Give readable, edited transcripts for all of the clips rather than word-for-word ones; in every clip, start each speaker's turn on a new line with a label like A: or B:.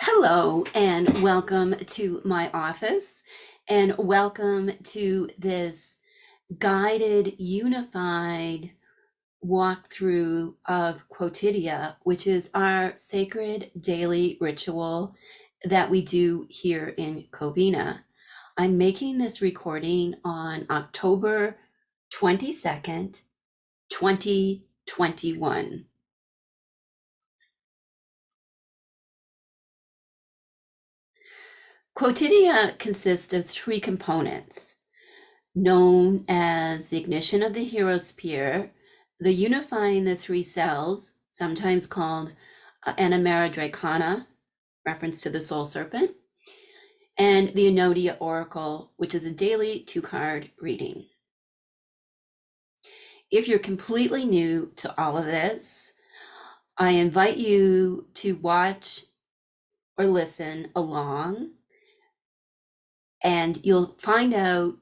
A: Hello, and welcome to my office, and welcome to this guided, unified walkthrough of Quotidia, which is our sacred daily ritual that we do here in Covina. I'm making this recording on October 22nd, 2021. Quotidia consists of three components, known as the ignition of the hero spear, the unifying the three cells, sometimes called Animera Dracana, reference to the soul serpent, and the Enodia Oracle, which is a daily 2-card reading. If you're completely new to all of this, I invite you to watch or listen along, and you'll find out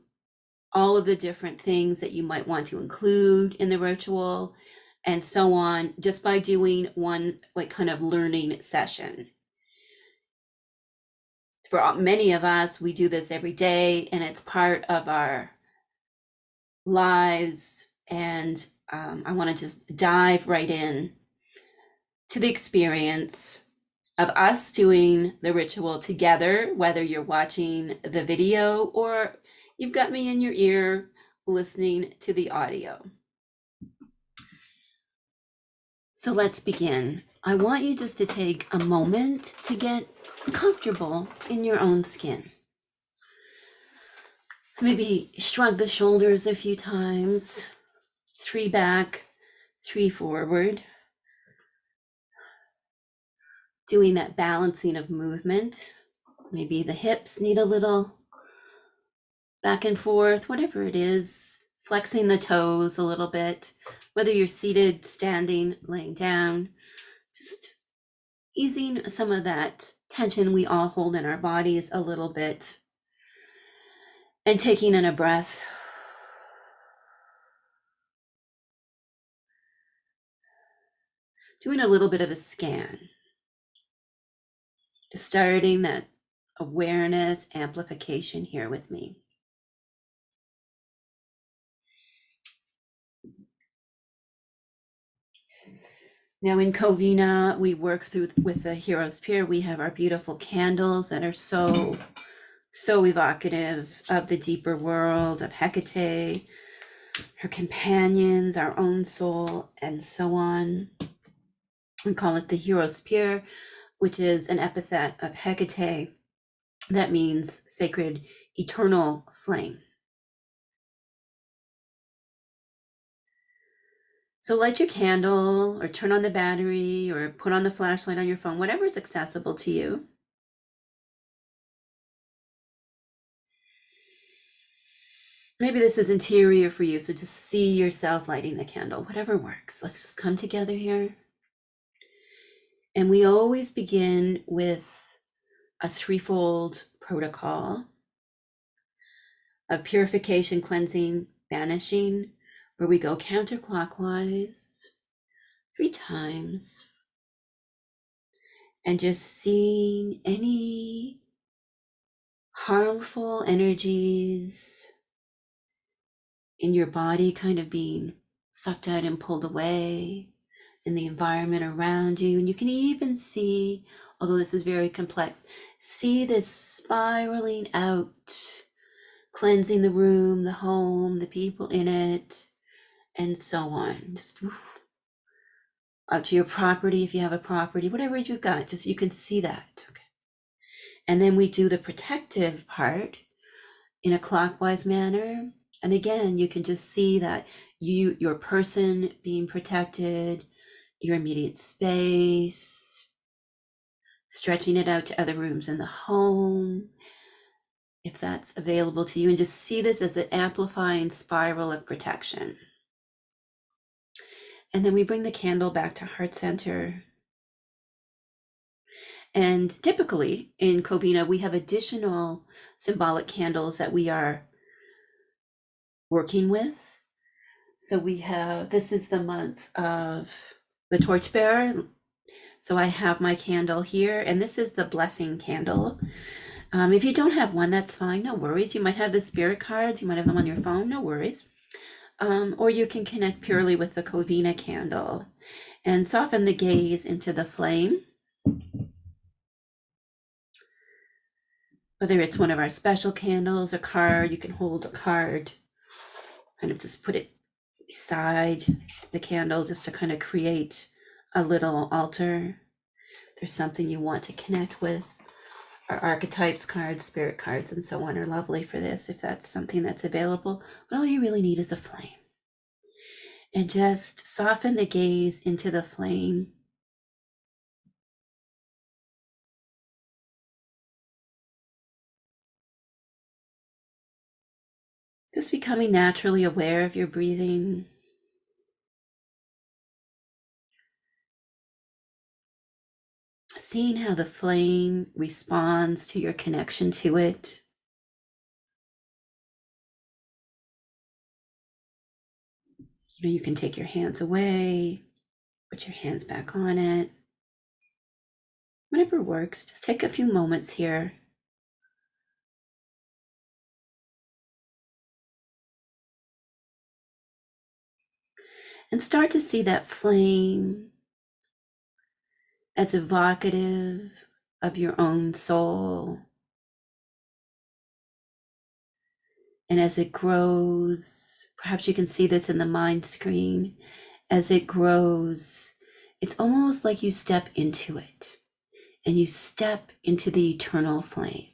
A: all of the different things that you might want to include in the ritual and so on, just by doing one kind of learning session. For many of us, we do this every day and it's part of our lives. And I want to just dive right in to the experience of us doing the ritual together, whether you're watching the video or you've got me in your ear listening to the audio. So let's begin. I want you just to take a moment to get comfortable in your own skin. Maybe shrug the shoulders a few times, 3 back, 3 forward. Doing that balancing of movement. Maybe the hips need a little back and forth, whatever it is. Flexing the toes a little bit, whether you're seated, standing, laying down. Just easing some of that tension we all hold in our bodies a little bit. And taking in a breath. Doing a little bit of a scan. Just starting that awareness amplification here with me. Now in Covina, we work with the Hero Spear. We have our beautiful candles that are so evocative of the deeper world, of Hecate, her companions, our own soul, and so on. We call it the Hero Spear, which is an epithet of Hecate that means sacred eternal flame. So light your candle or turn on the battery or put on the flashlight on your phone, whatever is accessible to you. Maybe this is interior for you, so just see yourself lighting the candle, whatever works. Let's just come together here. And we always begin with a threefold protocol of purification, cleansing, banishing, where we go counterclockwise 3 times. And just seeing any harmful energies in your body kind of being sucked out and pulled away in the environment around you. And you can even see, although this is very complex, see this spiraling out, cleansing the room, the home, the people in it, and so on. Just out to your property, if you have a property, whatever you've got, just you can see that. Okay. And then we do the protective part in a clockwise manner. And again, you can just see that your person being protected, your immediate space, stretching it out to other rooms in the home, if that's available to you, and just see this as an amplifying spiral of protection. And then we bring the candle back to heart center. And typically in Covina, we have additional symbolic candles that we are working with. So we have, this is the month of the torchbearer, So I have my candle here, and this is the blessing candle. If you don't have one, that's fine, no worries. You might have the spirit cards, you might have them on your phone, no worries. Or you can connect purely with the Covina candle and soften the gaze into the flame. Whether it's one of our special candles, a card, you can hold a card, kind of just put it beside the candle just to kind of create a little altar. There's something you want to connect with. Our archetypes cards, spirit cards, and so on are lovely for this if that's something that's available. But all you really need is a flame. And just soften the gaze into the flame. Just becoming naturally aware of your breathing. Seeing how the flame responds to your connection to it. You can take your hands away, put your hands back on it. Whatever works, just take a few moments here. And start to see that flame as evocative of your own soul. And as it grows, perhaps you can see this in the mind screen, as it grows, it's almost like you step into it and you step into the eternal flame.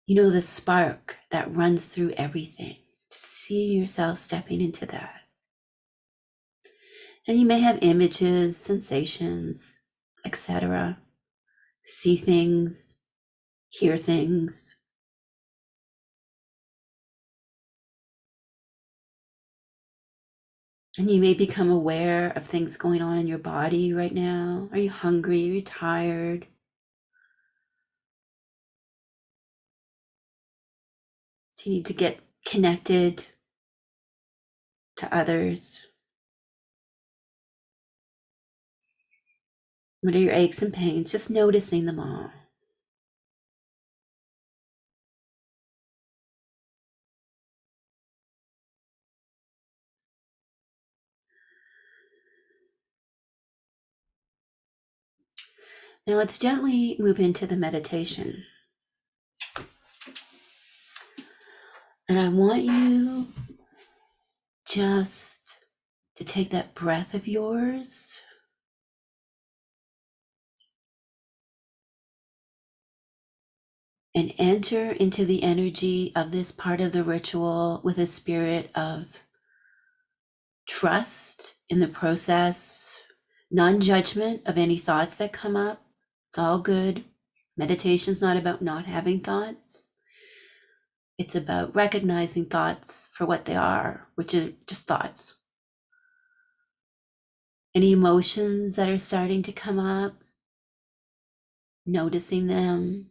A: You know, the spark that runs through everything. See yourself stepping into that. And you may have images, sensations, etc. See things, hear things. And you may become aware of things going on in your body right now. Are you hungry? Are you tired? Do you need to get connected to others? What are your aches and pains? Just noticing them all. Now let's gently move into the meditation. And I want you just to take that breath of yours and enter into the energy of this part of the ritual with a spirit of trust in the process, non-judgment of any thoughts that come up. It's all good. Meditation's not about not having thoughts. It's about recognizing thoughts for what they are, which are just thoughts. Any emotions that are starting to come up, noticing them,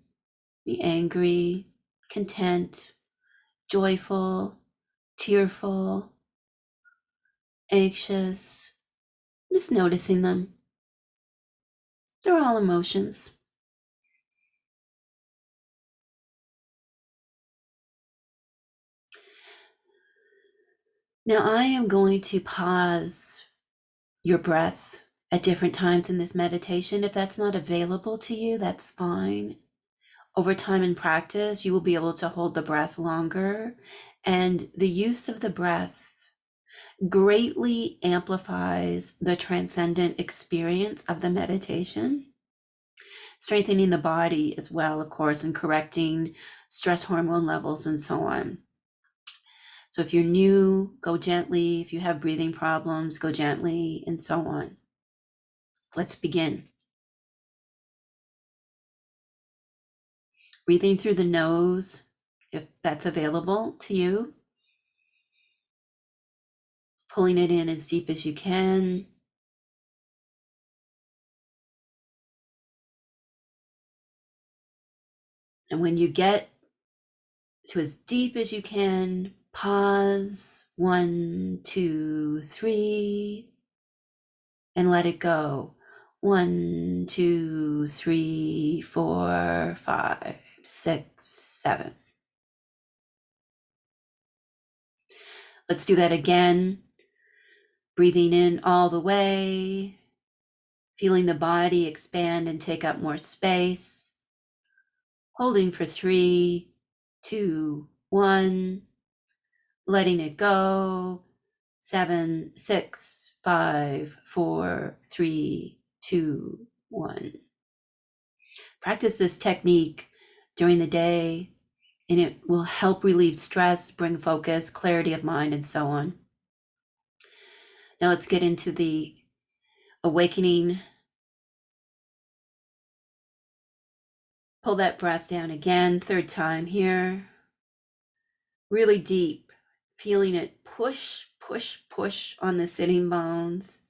A: be angry, content, joyful, tearful, anxious, just noticing them. They're all emotions. Now I am going to pause your breath at different times in this meditation. If that's not available to you, that's fine. Over time and practice, you will be able to hold the breath longer. And the use of the breath greatly amplifies the transcendent experience of the meditation, strengthening the body as well, of course, and correcting stress hormone levels and so on. So if you're new, go gently. If you have breathing problems, go gently, and so on. Let's begin. Breathing through the nose, if that's available to you. Pulling it in as deep as you can. And when you get to as deep as you can, pause. 1, 2, 3. and let it go. 1, 2, 3, 4, 5, 6, 7. Let's do that again. Breathing in all the way, feeling the body expand and take up more space. Holding for 3, 2, 1. Letting it go. 7, 6, 5, 4, 3, 2, 1. Practice this technique during the day, and it will help relieve stress, bring focus, clarity of mind, and so on. Now let's get into the awakening. Pull that breath down again, third time here. Really deep, feeling it push, push, push on the sitting bones.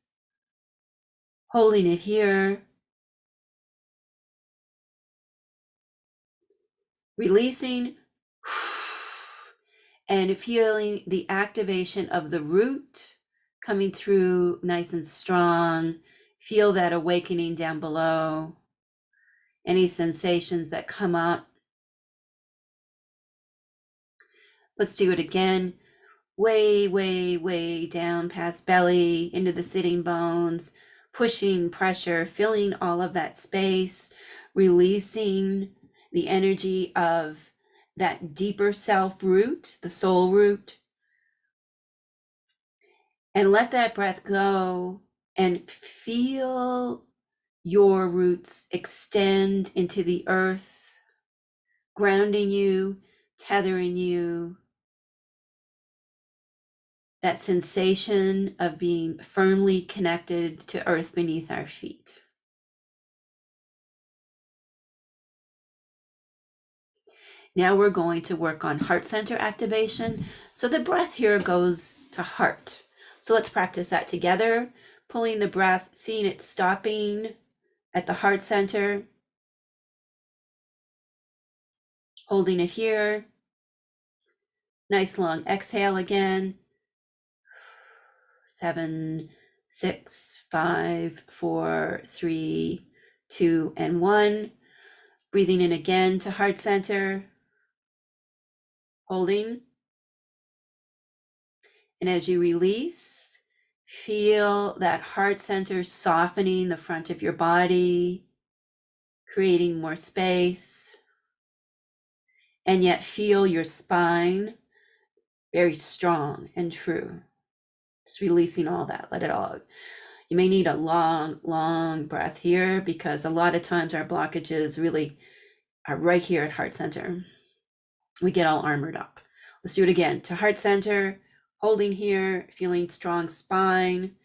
A: Holding it here. Releasing. And feeling the activation of the root coming through nice and strong. Feel that awakening down below. Any sensations that come up. Let's do it again. Way, way, way down past belly into the sitting bones, pushing pressure, filling all of that space, releasing the energy of that deeper self root, the soul root. And let that breath go and feel your roots extend into the earth, grounding you, tethering you. That sensation of being firmly connected to earth beneath our feet. Now we're going to work on heart center activation. So the breath here goes to heart. So let's practice that together. Pulling the breath, seeing it stopping at the heart center. Holding it here. Nice long exhale again. 7, 6, 5, 4, 3, 2, and 1. Breathing in again to heart center. Holding. And as you release, feel that heart center softening the front of your body, creating more space. And yet feel your spine very strong and true. Just releasing all that, let it all out. You may need a long, long breath here because a lot of times our blockages really are right here at heart center. We get all armored up. Let's do it again. To heart center, holding here, feeling strong spine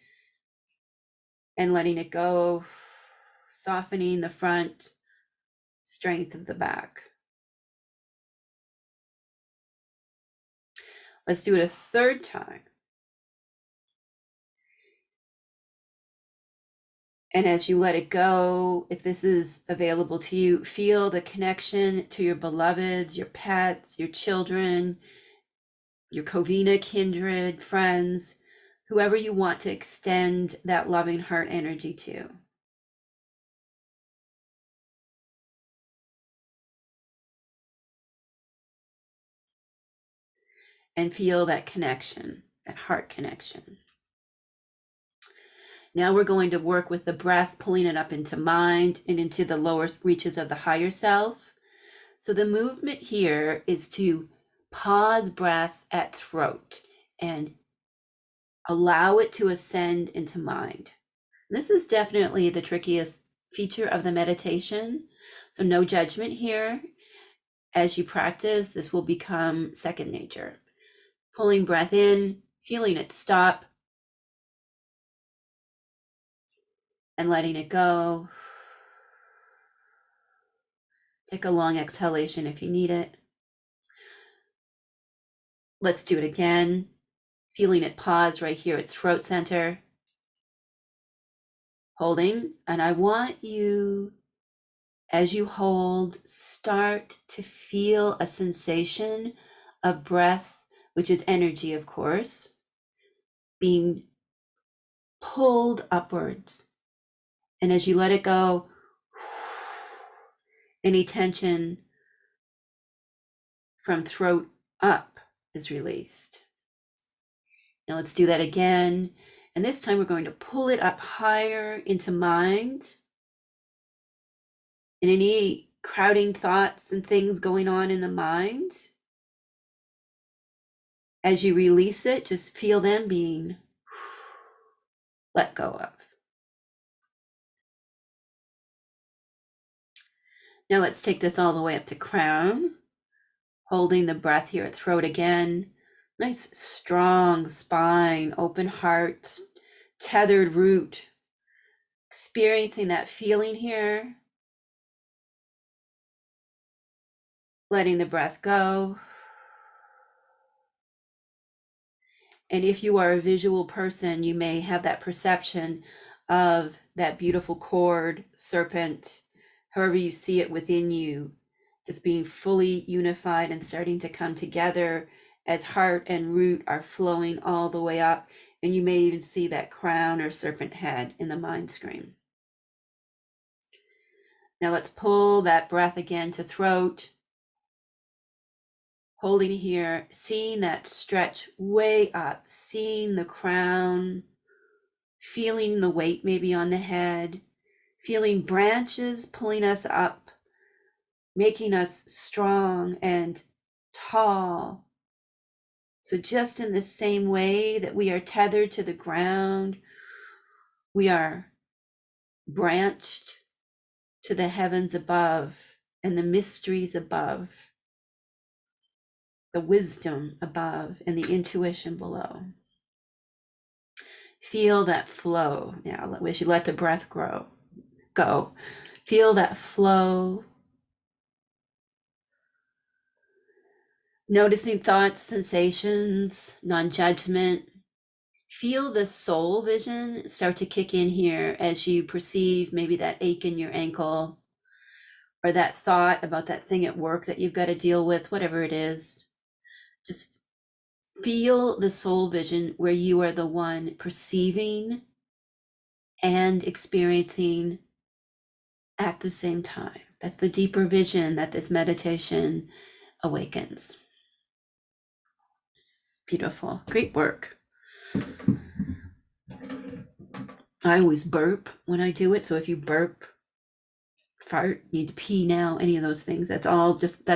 A: and letting it go, softening the front, strength of the back. Let's do it a third time. And as you let it go, if this is available to you, feel the connection to your beloveds, your pets, your children, your Covina kindred, friends, whoever you want to extend that loving heart energy to. And feel that connection, that heart connection. Now we're going to work with the breath, pulling it up into mind and into the lower reaches of the higher self. So the movement here is to pause breath at throat and allow it to ascend into mind. This is definitely the trickiest feature of the meditation. So no judgment here. As you practice, this will become second nature. Pulling breath in, feeling it stop, and letting it go. Take a long exhalation if you need it. Let's do it again. Feeling it pause right here at throat center. Holding. And I want you, as you hold, start to feel a sensation of breath, which is energy, of course, being pulled upwards. And as you let it go, any tension from throat up is released. Now let's do that again. And this time we're going to pull it up higher into mind. And any crowding thoughts and things going on in the mind, as you release it, just feel them being let go of. Now let's take this all the way up to crown, holding the breath here at throat again. Nice, strong spine, open heart, tethered root. Experiencing that feeling here. Letting the breath go. And if you are a visual person, you may have that perception of that beautiful cord, serpent, however you see it within you, just being fully unified and starting to come together as heart and root are flowing all the way up. And you may even see that crown or serpent head in the mind stream. Now let's pull that breath again to throat. Holding here, seeing that stretch way up, seeing the crown, feeling the weight maybe on the head, feeling branches pulling us up, making us strong and tall. So just in the same way that we are tethered to the ground, we are branched to the heavens above and the mysteries above, the wisdom above and the intuition below. Feel that flow. Now, as you let the breath go, feel that flow. Noticing thoughts, sensations, non-judgment. Feel the soul vision start to kick in here as you perceive maybe that ache in your ankle or that thought about that thing at work that you've got to deal with, whatever it is. Just feel the soul vision where you are the one perceiving and experiencing at the same time. That's the deeper vision that this meditation awakens. Beautiful. Great work. I always burp when I do it. So if you burp, fart, need to pee now, any of those things, that's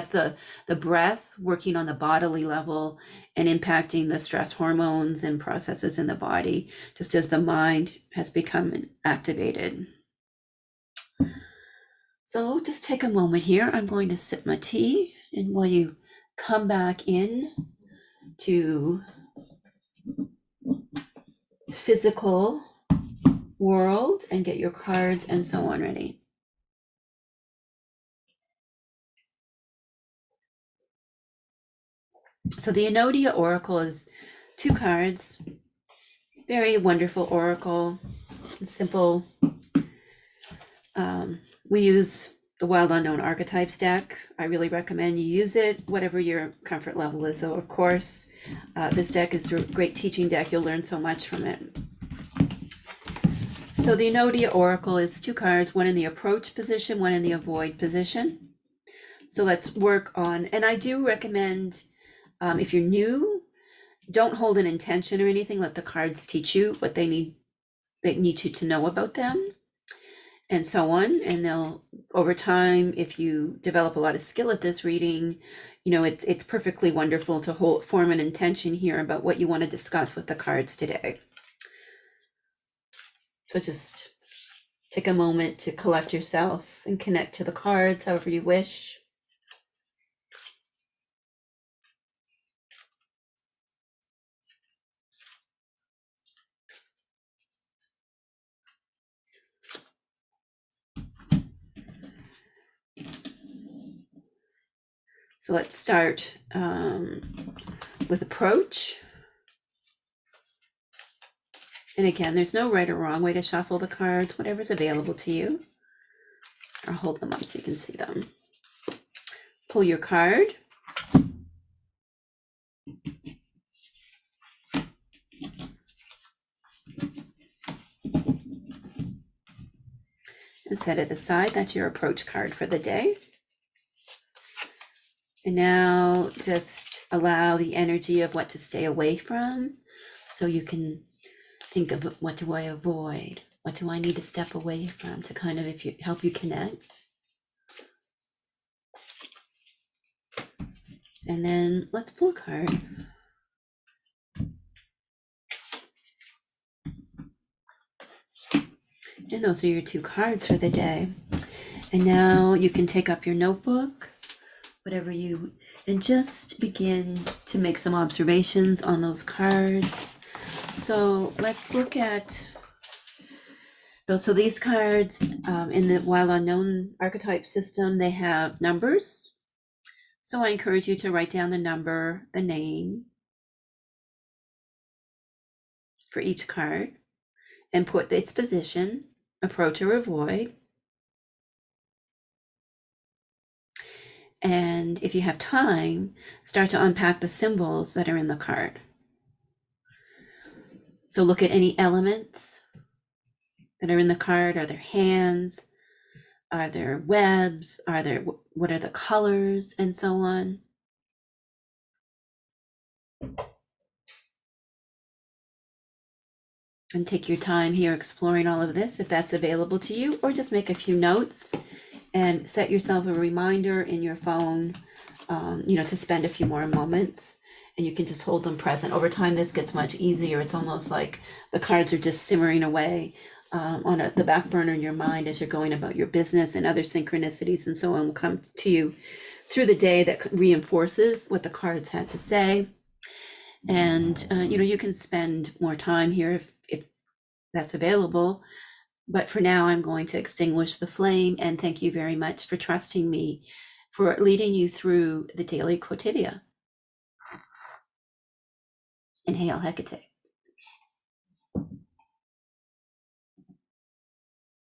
A: the breath working on the bodily level and impacting the stress hormones and processes in the body, just as the mind has become activated. So just take a moment here. I'm going to sip my tea, and while you come back in to physical world and get your cards and so on ready. So the Enodia Oracle is 2 cards, very wonderful oracle, simple. We use the Wild Unknown Archetypes deck. I really recommend you use it, whatever your comfort level is. So of course, this deck is a great teaching deck. You'll learn so much from it. So the Enodia Oracle is 2 cards, one in the approach position, one in the avoid position. So let's work on, and I do recommend, if you're new, don't hold an intention or anything. Let the cards teach you what they need you to know about them and so on. And they'll, over time, if you develop a lot of skill at this reading, it's perfectly wonderful to form an intention here about what you want to discuss with the cards today. So just take a moment to collect yourself and connect to the cards however you wish. So let's start with approach. And again, there's no right or wrong way to shuffle the cards, whatever's available to you. I'll hold them up so you can see them. Pull your card. and set it aside. That's your approach card for the day. And now just allow the energy of what to stay away from, so you can think of what do I avoid? What do I need to step away from to kind of help you connect? And then let's pull a card. And those are your 2 cards for the day. And now you can take up your notebook, and just begin to make some observations on those cards. So let's look at those. So these cards in the Wild Unknown archetype system, they have numbers. So I encourage you to write down the number, the name for each card, and put its position, approach or avoid. And if you have time, start to unpack the symbols that are in the card. So look at any elements that are in the card. Are there hands? Are there webs? What are the colors, and so on? And take your time here exploring all of this if that's available to you, or just make a few notes and set yourself a reminder in your phone, to spend a few more moments, and you can just hold them present. Over time, this gets much easier. It's almost like the cards are just simmering away on the back burner in your mind as you're going about your business, and other synchronicities and so on will come to you through the day that reinforces what the cards had to say. And, you can spend more time here if that's available. But for now, I'm going to extinguish the flame, and thank you very much for trusting me for leading you through the daily quotidia. Inhale, Hecate.